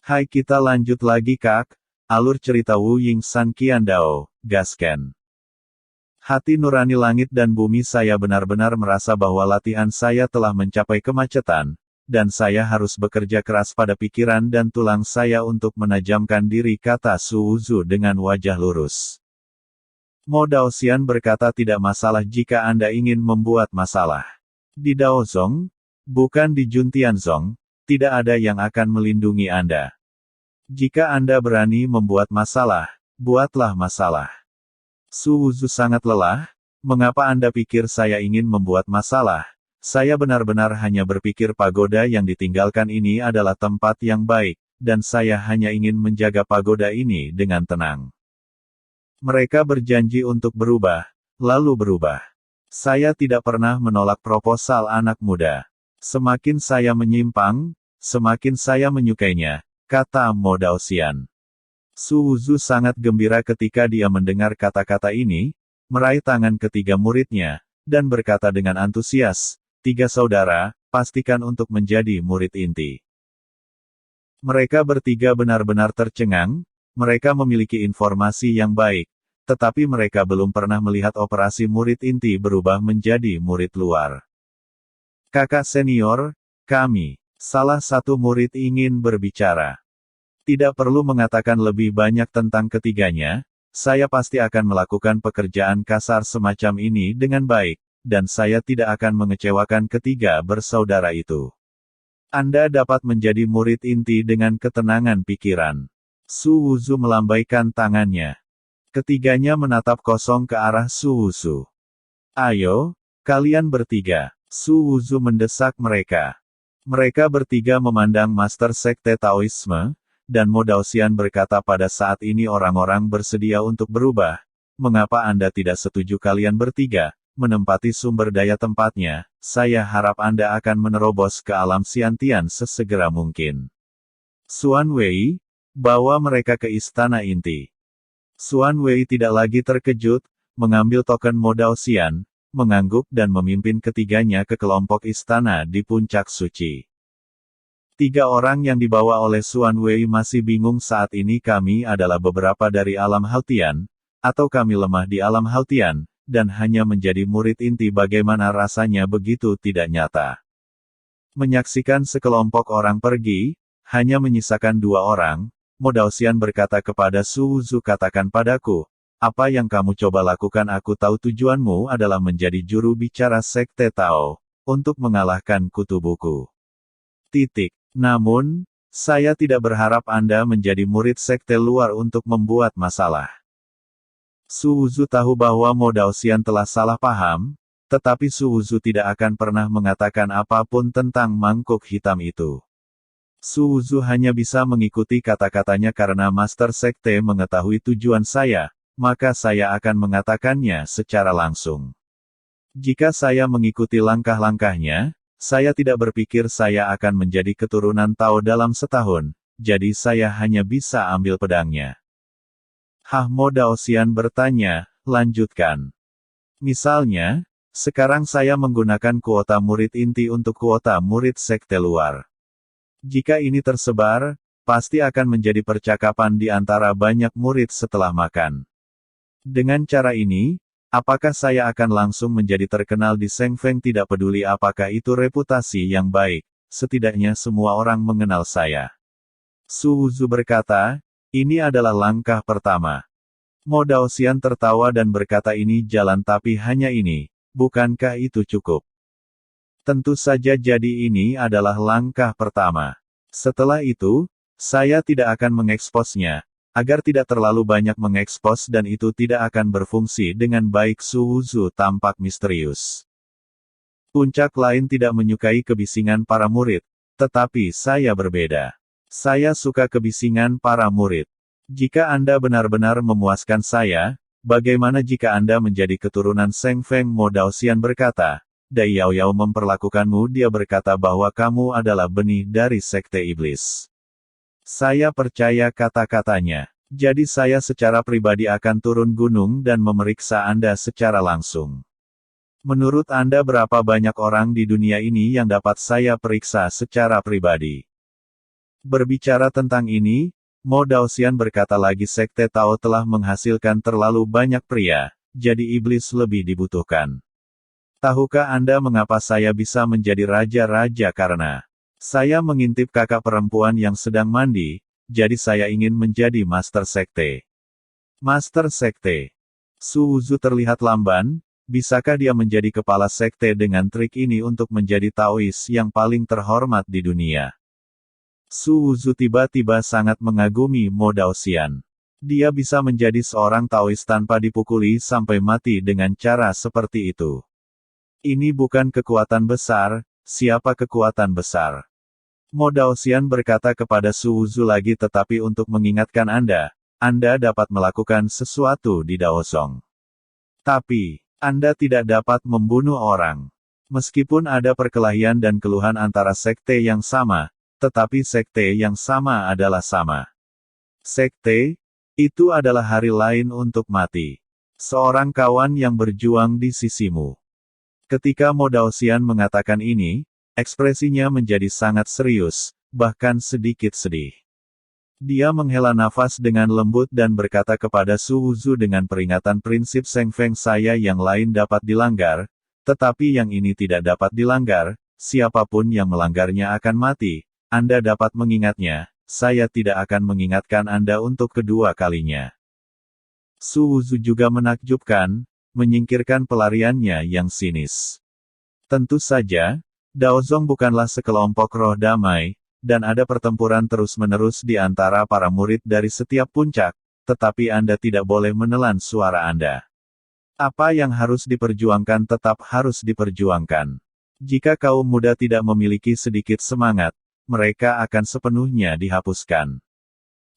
Hai, kita lanjut lagi kak. Alur cerita Wu Ying San Qian Dao, gasken. Hati nurani langit dan bumi, saya benar-benar merasa bahwa latihan saya telah mencapai kemacetan, dan saya harus bekerja keras pada pikiran dan tulang saya untuk menajamkan diri, kata Su Wuzu dengan wajah lurus. Mo Daoxian berkata, tidak masalah jika Anda ingin membuat masalah. Di Daozong, bukan di Juntianzong, tidak ada yang akan melindungi Anda. Jika Anda berani membuat masalah, buatlah masalah. Su Wuzu sangat lelah. Mengapa Anda pikir saya ingin membuat masalah? Saya benar-benar hanya berpikir pagoda yang ditinggalkan ini adalah tempat yang baik, dan saya hanya ingin menjaga pagoda ini dengan tenang. Mereka berjanji untuk berubah, lalu berubah. Saya tidak pernah menolak proposal anak muda. Semakin saya menyimpang, semakin saya menyukainya, kata Mo Daoxian. Su Wuzu sangat gembira ketika dia mendengar kata-kata ini, meraih tangan ketiga muridnya, dan berkata dengan antusias, 3 saudara, pastikan untuk menjadi murid inti. Mereka bertiga benar-benar tercengang. Mereka memiliki informasi yang baik, tetapi mereka belum pernah melihat operasi murid inti berubah menjadi murid luar. Kakak senior, kami, salah satu murid ingin berbicara. Tidak perlu mengatakan lebih banyak tentang ketiganya, saya pasti akan melakukan pekerjaan kasar semacam ini dengan baik, dan saya tidak akan mengecewakan ketiga bersaudara itu. Anda dapat menjadi murid inti dengan ketenangan pikiran. Su Wuzu melambaikan tangannya. Ketiganya menatap kosong ke arah Su Wuzu. Ayo, kalian bertiga. Su Wuzu mendesak mereka. Mereka bertiga memandang Master Sekte Taoisme, dan Mo Daoxian berkata, pada saat ini orang-orang bersedia untuk berubah. Mengapa Anda tidak setuju kalian bertiga menempati sumber daya tempatnya? Saya harap Anda akan menerobos ke alam Xiantian sesegera mungkin. Xuan Wei, bawa mereka ke istana inti. Xuan Wei tidak lagi terkejut, mengambil token Mo Daoxian, mengangguk dan memimpin ketiganya ke kelompok istana di puncak suci. 3 orang yang dibawa oleh Xuan Wei masih bingung saat ini. Kami adalah beberapa dari alam Haltian, atau kami lemah di alam Haltian, dan hanya menjadi murid inti. Bagaimana rasanya begitu tidak nyata? Menyaksikan sekelompok orang pergi, hanya menyisakan 2 orang, Mo Daoxian berkata kepada Su Wuzu, katakan padaku, apa yang kamu coba lakukan? Aku tahu tujuanmu adalah menjadi juru bicara Sekte Tao, untuk mengalahkan kutu buku. Titik. Namun, saya tidak berharap Anda menjadi murid sekte luar untuk membuat masalah. Su Wuzu tahu bahwa Mo Daoxian telah salah paham, tetapi Su Wuzu tidak akan pernah mengatakan apapun tentang mangkuk hitam itu. Su Wuzu hanya bisa mengikuti kata-katanya karena Master Sekte mengetahui tujuan saya, maka saya akan mengatakannya secara langsung. Jika saya mengikuti langkah-langkahnya, saya tidak berpikir saya akan menjadi keturunan Tao dalam setahun, jadi saya hanya bisa ambil pedangnya. Mo Daoxian bertanya, lanjutkan. Misalnya, sekarang saya menggunakan kuota murid inti untuk kuota murid sekte luar. Jika ini tersebar, pasti akan menjadi percakapan di antara banyak murid setelah makan. Dengan cara ini, apakah saya akan langsung menjadi terkenal di Sheng Feng? Tidak peduli apakah itu reputasi yang baik, setidaknya semua orang mengenal saya. Su Wuzu berkata, ini adalah langkah pertama. Mo Daoxian tertawa dan berkata, ini jalan, tapi hanya ini, bukankah itu cukup? Tentu saja, jadi ini adalah langkah pertama. Setelah itu, saya tidak akan mengeksposnya, agar tidak terlalu banyak mengekspos dan itu tidak akan berfungsi dengan baik. Su Wuzu tampak misterius. Puncak lain tidak menyukai kebisingan para murid, tetapi saya berbeda. Saya suka kebisingan para murid. Jika Anda benar-benar memuaskan saya, bagaimana jika Anda menjadi keturunan Sheng Feng? Mo Daoxian berkata, Dai Yao Yao memperlakukanmu. Dia berkata bahwa kamu adalah benih dari Sekte Iblis. Saya percaya kata-katanya. Jadi saya secara pribadi akan turun gunung dan memeriksa Anda secara langsung. Menurut Anda berapa banyak orang di dunia ini yang dapat saya periksa secara pribadi? Berbicara tentang ini, Mo Daoxian berkata lagi Sekte Tao telah menghasilkan terlalu banyak pria, jadi iblis lebih dibutuhkan. Tahukah Anda mengapa saya bisa menjadi raja-raja karena saya mengintip kakak perempuan yang sedang mandi, jadi saya ingin menjadi Master Sekte. Master Sekte. Su Wuzu terlihat lamban, bisakah dia menjadi kepala sekte dengan trik ini untuk menjadi Taois yang paling terhormat di dunia? Su Wuzu tiba-tiba sangat mengagumi Mo Daoxian. Dia bisa menjadi seorang Taois tanpa dipukuli sampai mati dengan cara seperti itu. Ini bukan kekuatan besar, siapa kekuatan besar? Mo Daoxian berkata kepada Su Wuzu lagi tetapi untuk mengingatkan Anda dapat melakukan sesuatu di Daozong. Tapi, Anda tidak dapat membunuh orang. Meskipun ada perkelahian dan keluhan antara sekte yang sama, tetapi sekte yang sama adalah sama. Sekte, itu adalah hari lain untuk mati. Seorang kawan yang berjuang di sisimu. Ketika Mo Daoxian mengatakan ini, ekspresinya menjadi sangat serius, bahkan sedikit sedih. Dia menghela nafas dengan lembut dan berkata kepada Su Wuzu dengan peringatan prinsip Seng Feng saya yang lain dapat dilanggar, tetapi yang ini tidak dapat dilanggar, siapapun yang melanggarnya akan mati. Anda dapat mengingatnya, saya tidak akan mengingatkan Anda untuk kedua kalinya. Su Wuzu juga menakjubkan, menyingkirkan pelariannya yang sinis. Tentu saja, Daozong bukanlah sekelompok roh damai, dan ada pertempuran terus-menerus di antara para murid dari setiap puncak, tetapi Anda tidak boleh menelan suara Anda. Apa yang harus diperjuangkan tetap harus diperjuangkan. Jika kaum muda tidak memiliki sedikit semangat, mereka akan sepenuhnya dihapuskan.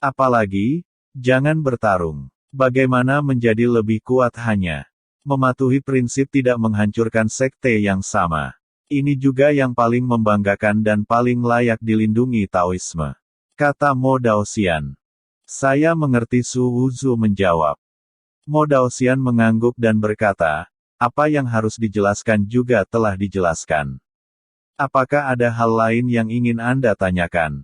Apalagi, jangan bertarung. Bagaimana menjadi lebih kuat hanya mematuhi prinsip tidak menghancurkan sekte yang sama. Ini juga yang paling membanggakan dan paling layak dilindungi Taoisme. Kata Mo Daoxian. Saya mengerti, Su Wuzu menjawab. Mo Daoxian mengangguk dan berkata, apa yang harus dijelaskan juga telah dijelaskan. Apakah ada hal lain yang ingin Anda tanyakan?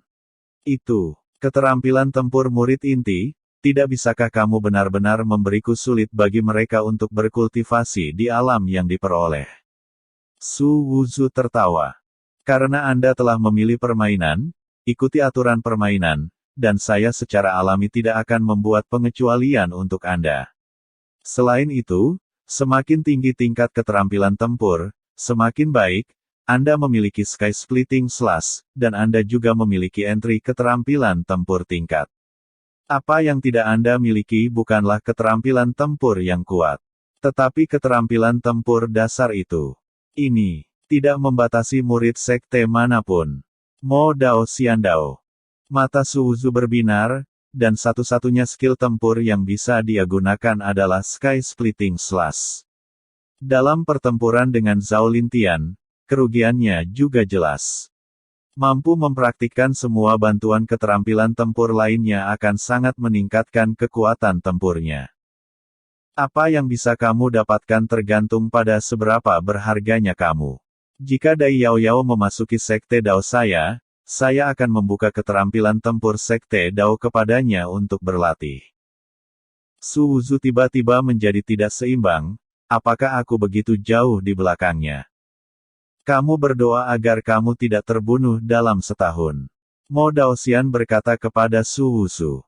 Itu, keterampilan tempur murid inti, tidak bisakah kamu benar-benar memberiku sulit bagi mereka untuk berkultivasi di alam yang diperoleh? Su Wuzu tertawa. Karena Anda telah memilih permainan, ikuti aturan permainan, dan saya secara alami tidak akan membuat pengecualian untuk Anda. Selain itu, semakin tinggi tingkat keterampilan tempur, semakin baik, Anda memiliki Sky Splitting Slash, dan Anda juga memiliki entry keterampilan tempur tingkat. Apa yang tidak Anda miliki bukanlah keterampilan tempur yang kuat, tetapi keterampilan tempur dasar itu. Ini tidak membatasi murid sekte manapun. Mo Daoxian Dao. Mata Su Wuzu berbinar, dan satu-satunya skill tempur yang bisa dia gunakan adalah Sky Splitting Slash. Dalam pertempuran dengan Zhao Lintian, kerugiannya juga jelas. Mampu mempraktikkan semua bantuan keterampilan tempur lainnya akan sangat meningkatkan kekuatan tempurnya. Apa yang bisa kamu dapatkan tergantung pada seberapa berharganya kamu. Jika Dai Yao Yao memasuki sekte Dao saya akan membuka keterampilan tempur sekte Dao kepadanya untuk berlatih. Su Wuzu tiba-tiba menjadi tidak seimbang, apakah aku begitu jauh di belakangnya? Kamu berdoa agar kamu tidak terbunuh dalam setahun. Mo Daoxian berkata kepada Su Wuzu.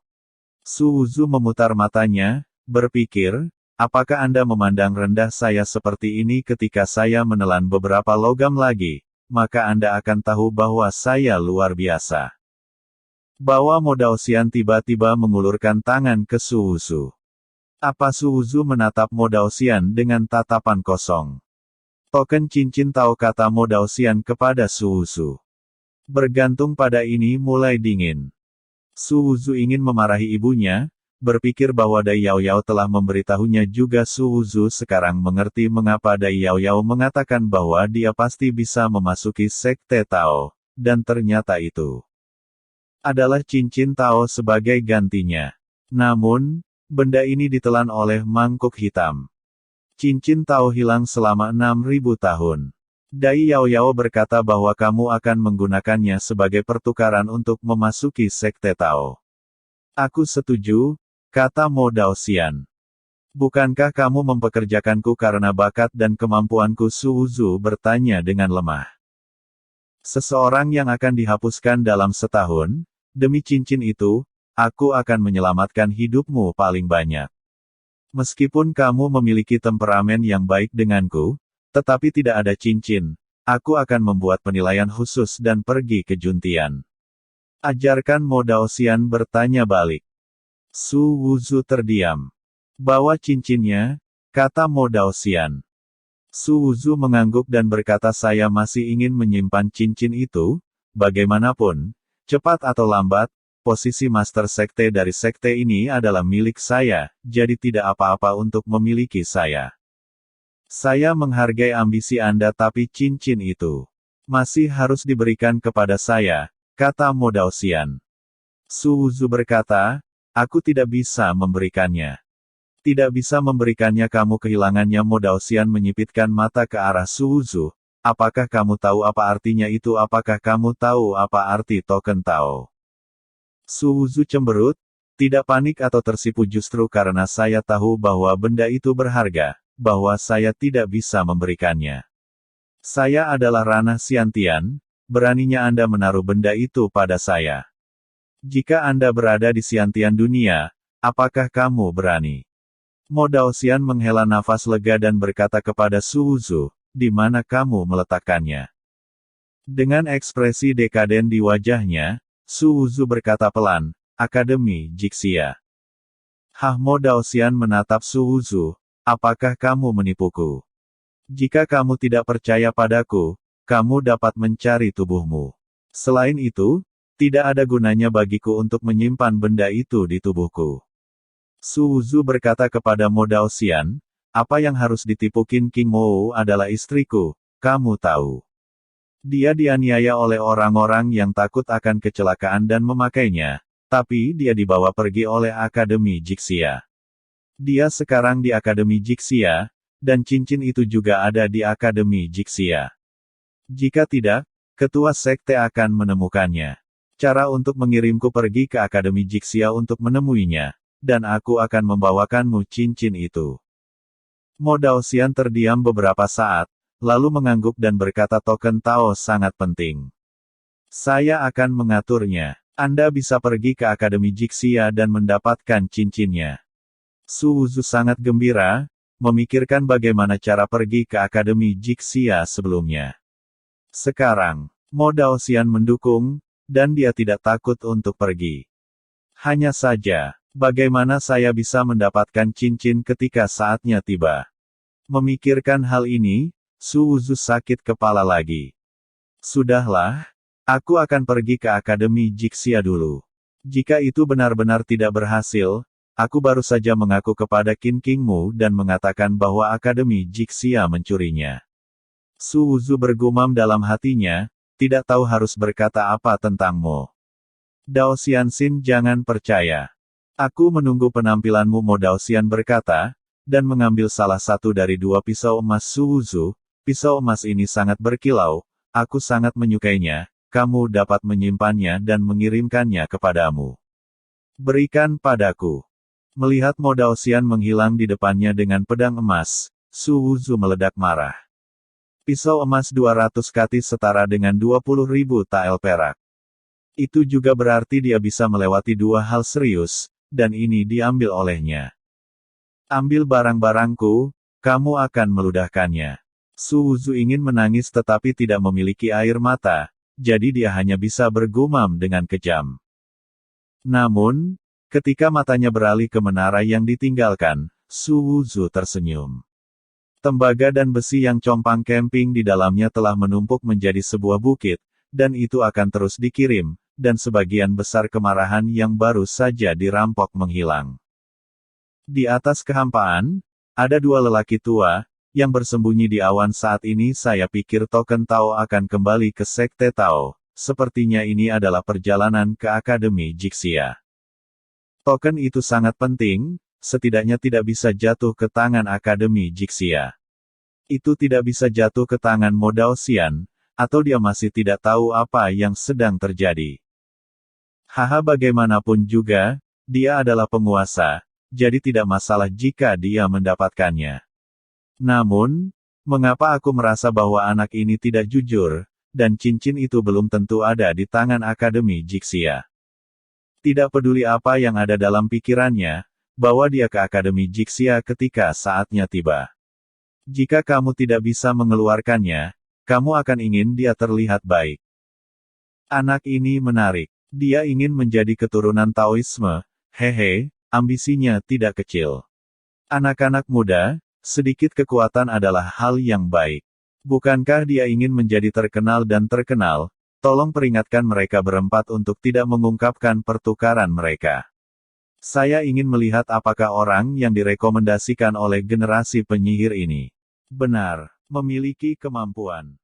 Su Wuzu memutar matanya, berpikir, apakah Anda memandang rendah saya seperti ini ketika saya menelan beberapa logam lagi, maka Anda akan tahu bahwa saya luar biasa. Bahwa Mo Daoxian tiba-tiba mengulurkan tangan ke Su Wuzu. Apa Su Wuzu menatap Mo Daoxian dengan tatapan kosong? Token cincin Tao, kata Mo Daoxian kepada Su Wuzu. Bergantung pada ini mulai dingin. Su Wuzu ingin memarahi ibunya, berpikir bahwa Dai Yao Yao telah memberitahunya juga. Su Wuzu sekarang mengerti mengapa Dai Yao Yao mengatakan bahwa dia pasti bisa memasuki sekte Tao, dan ternyata itu adalah cincin Tao sebagai gantinya. Namun, benda ini ditelan oleh mangkuk hitam. Cincin Tao hilang selama 6.000 tahun. Dai Yao Yao berkata bahwa kamu akan menggunakannya sebagai pertukaran untuk memasuki Sekte Tao. Aku setuju, kata Mo Daoxian. Bukankah kamu mempekerjakanku karena bakat dan kemampuanku? Su Wuzu bertanya dengan lemah. Seseorang yang akan dihapuskan dalam setahun, demi cincin itu, aku akan menyelamatkan hidupmu paling banyak. Meskipun kamu memiliki temperamen yang baik denganku, tetapi tidak ada cincin, aku akan membuat penilaian khusus dan pergi ke Juntian. Ajarkan. Mo Daoxian bertanya balik. Su Wuzu terdiam. Bawa cincinnya, kata Mo Daoxian. Su Wuzu mengangguk dan berkata, saya masih ingin menyimpan cincin itu, bagaimanapun, cepat atau lambat, posisi Master Sekte dari sekte ini adalah milik saya, jadi tidak apa-apa untuk memiliki saya. Saya menghargai ambisi Anda, tapi cincin itu masih harus diberikan kepada saya, kata Mo Daoxian. Su Wuzu berkata, aku tidak bisa memberikannya. Tidak bisa memberikannya, kamu kehilangannya. Mo Daoxian menyipitkan mata ke arah Su Wuzu. Apakah kamu tahu apa artinya itu? Apakah kamu tahu apa arti token Tao? Su Wuzu cemberut, tidak panik atau tersipu, justru karena saya tahu bahwa benda itu berharga, bahwa saya tidak bisa memberikannya. Saya adalah ranah Xiantian, beraninya Anda menaruh benda itu pada saya. Jika Anda berada di Xiantian dunia, apakah kamu berani? Mo Daoxian menghela nafas lega dan berkata kepada Su Wuzu, di mana kamu meletakkannya? Dengan ekspresi dekaden di wajahnya, Su Wuzu berkata pelan, Akademi Jixia. Mo Daoxian menatap Su Wuzu, apakah kamu menipuku? Jika kamu tidak percaya padaku, kamu dapat mencari tubuhmu. Selain itu, tidak ada gunanya bagiku untuk menyimpan benda itu di tubuhku. Su Wuzu berkata kepada Mo Daoxian, apa yang harus ditipu Qin King Mou adalah istriku, kamu tahu. Dia dianiaya oleh orang-orang yang takut akan kecelakaan dan memakainya, tapi dia dibawa pergi oleh Akademi Jixia. Dia sekarang di Akademi Jixia, dan cincin itu juga ada di Akademi Jixia. Jika tidak, ketua sekte akan menemukannya. Cara untuk mengirimku pergi ke Akademi Jixia untuk menemuinya, dan aku akan membawakanmu cincin itu. Mo Daoxian terdiam beberapa saat, lalu mengangguk dan berkata, token Tao sangat penting. Saya akan mengaturnya. Anda bisa pergi ke Akademi Jixia dan mendapatkan cincinnya. Su Wuzu sangat gembira, memikirkan bagaimana cara pergi ke Akademi Jixia sebelumnya. Sekarang, Mo Daoxian mendukung, dan dia tidak takut untuk pergi. Hanya saja, bagaimana saya bisa mendapatkan cincin ketika saatnya tiba? Memikirkan hal ini, Su Wuzu sakit kepala lagi. Sudahlah, aku akan pergi ke Akademi Jixia dulu. Jika itu benar-benar tidak berhasil, aku baru saja mengaku kepada Qin King Mu dan mengatakan bahwa Akademi Jixia mencurinya. Su Wuzu bergumam dalam hatinya, tidak tahu harus berkata apa tentang Mo Daoxian. Sin, jangan percaya. Aku menunggu penampilanmu, Mo Daoxian berkata, dan mengambil salah satu dari dua pisau emas Su Wuzu. Pisau emas ini sangat berkilau, aku sangat menyukainya, kamu dapat menyimpannya dan mengirimkannya kepadamu. Berikan padaku. Melihat Mo Daoxian menghilang di depannya dengan pedang emas, Su Wuzu meledak marah. Pisau emas 200 kati setara dengan 20.000 tael perak. Itu juga berarti dia bisa melewati dua hal serius, dan ini diambil olehnya. Ambil barang-barangku, kamu akan meludahkannya. Su Wuzu ingin menangis tetapi tidak memiliki air mata, jadi dia hanya bisa bergumam dengan kejam. Namun, ketika matanya beralih ke menara yang ditinggalkan, Su Wuzu tersenyum. Tembaga dan besi yang compang camping di dalamnya telah menumpuk menjadi sebuah bukit, dan itu akan terus dikirim, dan sebagian besar kemarahan yang baru saja dirampok menghilang. Di atas kehampaan, ada dua lelaki tua, yang bersembunyi di awan. Saat ini saya pikir token Tao akan kembali ke Sekte Tao, sepertinya ini adalah perjalanan ke Akademi Jixia. Token itu sangat penting, setidaknya tidak bisa jatuh ke tangan Akademi Jixia. Itu tidak bisa jatuh ke tangan Mo Daoxian, atau dia masih tidak tahu apa yang sedang terjadi. Haha, bagaimanapun juga, dia adalah penguasa, jadi tidak masalah jika dia mendapatkannya. Namun, mengapa aku merasa bahwa anak ini tidak jujur, dan cincin itu belum tentu ada di tangan Akademi Jixia. Tidak peduli apa yang ada dalam pikirannya, bawa dia ke Akademi Jixia ketika saatnya tiba. Jika kamu tidak bisa mengeluarkannya, kamu akan ingin dia terlihat baik. Anak ini menarik. Dia ingin menjadi keturunan Taoisme, hehe, ambisinya tidak kecil. Anak-anak muda, sedikit kekuatan adalah hal yang baik. Bukankah dia ingin menjadi terkenal dan terkenal? Tolong peringatkan mereka berempat untuk tidak mengungkapkan pertukaran mereka. Saya ingin melihat apakah orang yang direkomendasikan oleh generasi penyihir ini benar memiliki kemampuan.